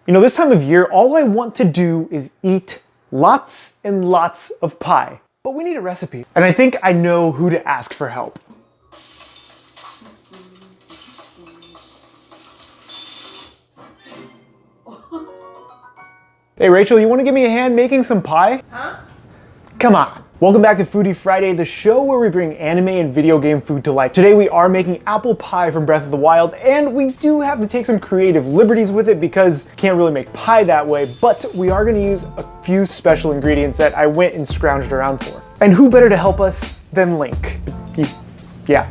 You know, this time of year, all I want to do is eat lots and lots of pie. But we need a recipe. And I think I know who to ask for help. Hey Rachel, you want to give me a hand making some pie? Huh? Come on. Welcome back to Foodie Friday, the show where we bring anime and video game food to life. Today we are making apple pie from Breath of the Wild, and we do have to take some creative liberties with it because can't really make pie that way, but we are going to use a few special ingredients that I went and scrounged around for. And who better to help us than Link? Yeah.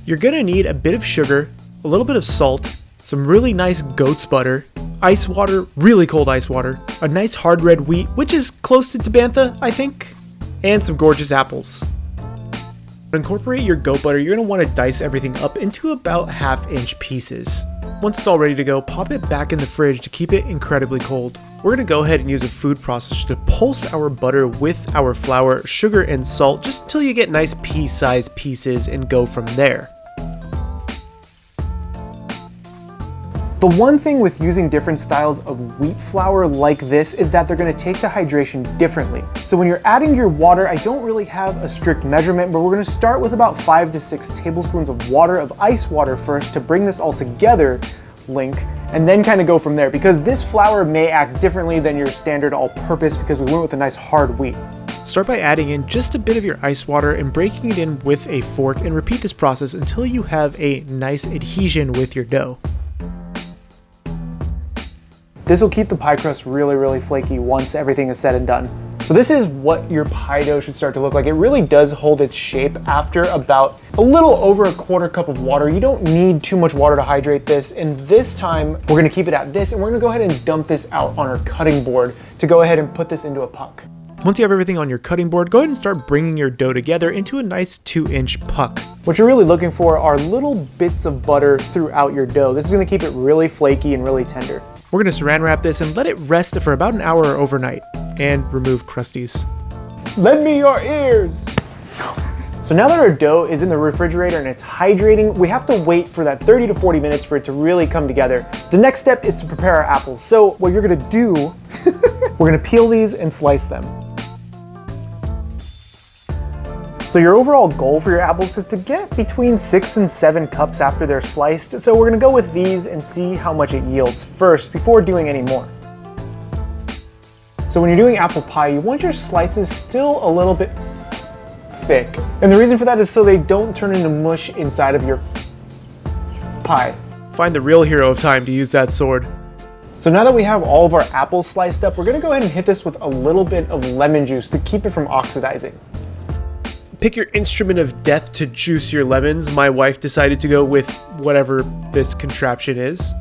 You're going to need a bit of sugar, a little bit of salt, some really nice goat's butter, ice water, really cold ice water, a nice hard red wheat, which is close to Tabantha, I think, and some gorgeous apples. To incorporate your goat butter, you're going to want to dice everything up into about 1/2-inch pieces. Once it's all ready to go, pop it back in the fridge to keep it incredibly cold. We're going to go ahead and use a food processor to pulse our butter with our flour, sugar, and salt just until you get nice pea-sized pieces and go from there. The one thing with using different styles of wheat flour like this is that they're going to take the hydration differently. So when you're adding your water, I don't really have a strict measurement, but we're going to start with about 5 to 6 tablespoons of water, of ice water first to bring this all together, Link, and then kind of go from there because this flour may act differently than your standard all-purpose because we went with a nice hard wheat. Start by adding in just a bit of your ice water and breaking it in with a fork and repeat this process until you have a nice adhesion with your dough. This will keep the pie crust really flaky once everything is said and done. So this is what your pie dough should start to look like. It really does hold its shape after about a little over 1/4 cup of water. You don't need too much water to hydrate this. And this time we're gonna keep it at this and we're gonna go ahead and dump this out on our cutting board to go ahead and put this into a puck. Once you have everything on your cutting board, go ahead and start bringing your dough together into a nice 2-inch puck. What you're really looking for are little bits of butter throughout your dough. This is gonna keep it really flaky and really tender. We're gonna saran wrap this and let it rest for about an hour or overnight and remove crusties. Lend me your ears. So now that our dough is in the refrigerator and it's hydrating, we have to wait for that 30 to 40 minutes for it to really come together. The next step is to prepare our apples. So what you're gonna do, we're gonna peel these and slice them. So your overall goal for your apples is to get between 6 and 7 cups after they're sliced. So we're gonna go with these and see how much it yields first before doing any more. So when you're doing apple pie, you want your slices still a little bit thick. And the reason for that is so they don't turn into mush inside of your pie. Find the real hero of time to use that sword. So now that we have all of our apples sliced up, we're gonna go ahead and hit this with a little bit of lemon juice to keep it from oxidizing. Pick your instrument of death to juice your lemons. My wife decided to go with whatever this contraption is.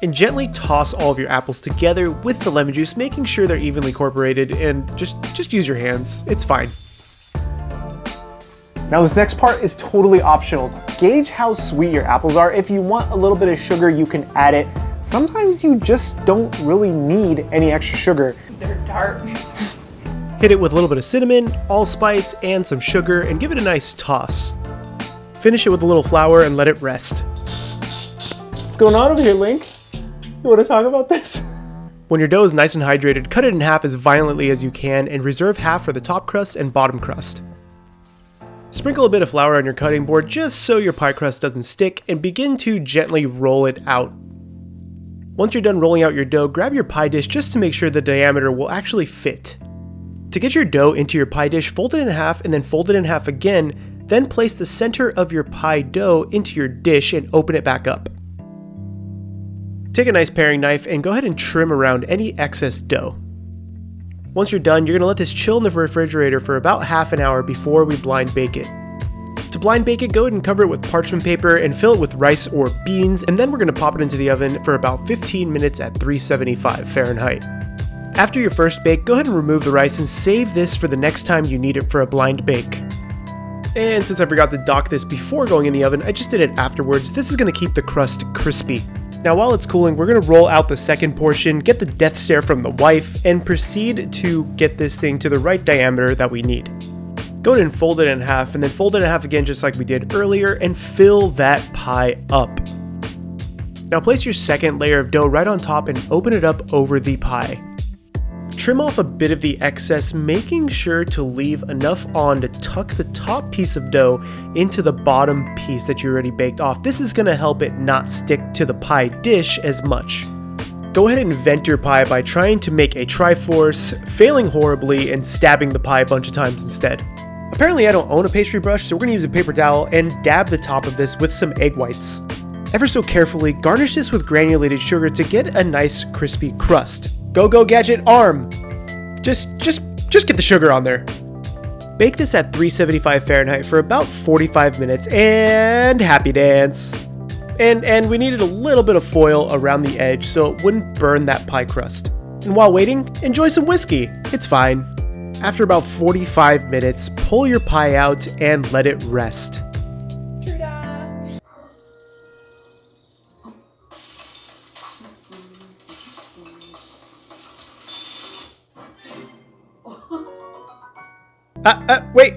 And gently toss all of your apples together with the lemon juice, making sure they're evenly incorporated, and just use your hands. It's fine. Now this next part is totally optional. Gauge how sweet your apples are. If you want a little bit of sugar, you can add it. Sometimes you just don't really need any extra sugar. They're dark. Hit it with a little bit of cinnamon, allspice, and some sugar, and give it a nice toss. Finish it with a little flour and let it rest. What's going on over here, Link? You want to talk about this? When your dough is nice and hydrated, cut it in half as violently as you can and reserve half for the top crust and bottom crust. Sprinkle a bit of flour on your cutting board just so your pie crust doesn't stick, and begin to gently roll it out. Once you're done rolling out your dough, grab your pie dish just to make sure the diameter will actually fit. To get your dough into your pie dish, fold it in half and then fold it in half again, then place the center of your pie dough into your dish and open it back up. Take a nice paring knife and go ahead and trim around any excess dough. Once you're done, you're going to let this chill in the refrigerator for about half an hour before we blind bake it. To blind bake it, go ahead and cover it with parchment paper and fill it with rice or beans, and then we're going to pop it into the oven for about 15 minutes at 375 Fahrenheit. After your first bake, go ahead and remove the rice and save this for the next time you need it for a blind bake. And since I forgot to dock this before going in the oven, I just did it afterwards. This is going to keep the crust crispy. Now while it's cooling, we're going to roll out the second portion, get the death stare from the wife, and proceed to get this thing to the right diameter that we need. Go ahead and fold it in half, and then fold it in half again just like we did earlier, and fill that pie up. Now place your second layer of dough right on top and open it up over the pie. Trim off a bit of the excess, making sure to leave enough on to tuck the top piece of dough into the bottom piece that you already baked off. This is going to help it not stick to the pie dish as much. Go ahead and vent your pie by trying to make a triforce, failing horribly, and stabbing the pie a bunch of times instead. Apparently I don't own a pastry brush, so we're going to use a paper towel and dab the top of this with some egg whites. Ever so carefully, garnish this with granulated sugar to get a nice crispy crust. Go gadget arm! Just get the sugar on there. Bake this at 375 Fahrenheit for about 45 minutes and happy dance. And we needed a little bit of foil around the edge so it wouldn't burn that pie crust. And while waiting, enjoy some whiskey. It's fine. After about 45 minutes, pull your pie out and let it rest.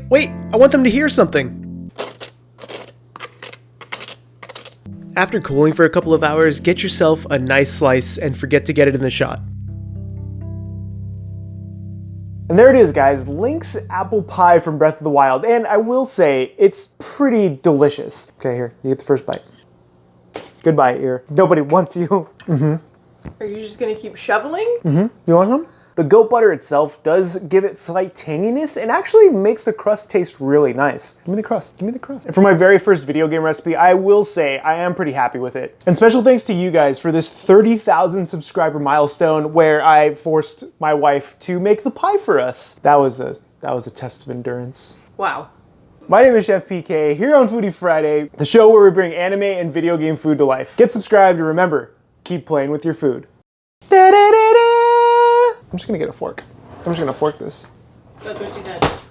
Wait, I want them to hear something. After cooling for a couple of hours, get yourself a nice slice and forget to get it in the shot. And there it is, guys, Link's apple pie from Breath of the Wild, and I will say, it's pretty delicious. Okay, here, you get the first bite. Goodbye, ear. Nobody wants you. Are you just gonna keep shoveling? You want some? The goat butter itself does give it slight tanginess and actually makes the crust taste really nice. Give me the crust, give me the crust. And for my very first video game recipe, I will say I am pretty happy with it. And special thanks to you guys for this 30,000 subscriber milestone where I forced my wife to make the pie for us. That was a test of endurance. Wow. My name is Chef PK, here on Foodie Friday, the show where we bring anime and video game food to life. Get subscribed and remember, keep playing with your food. I'm just gonna get a fork. I'm just gonna fork this. That's what she said.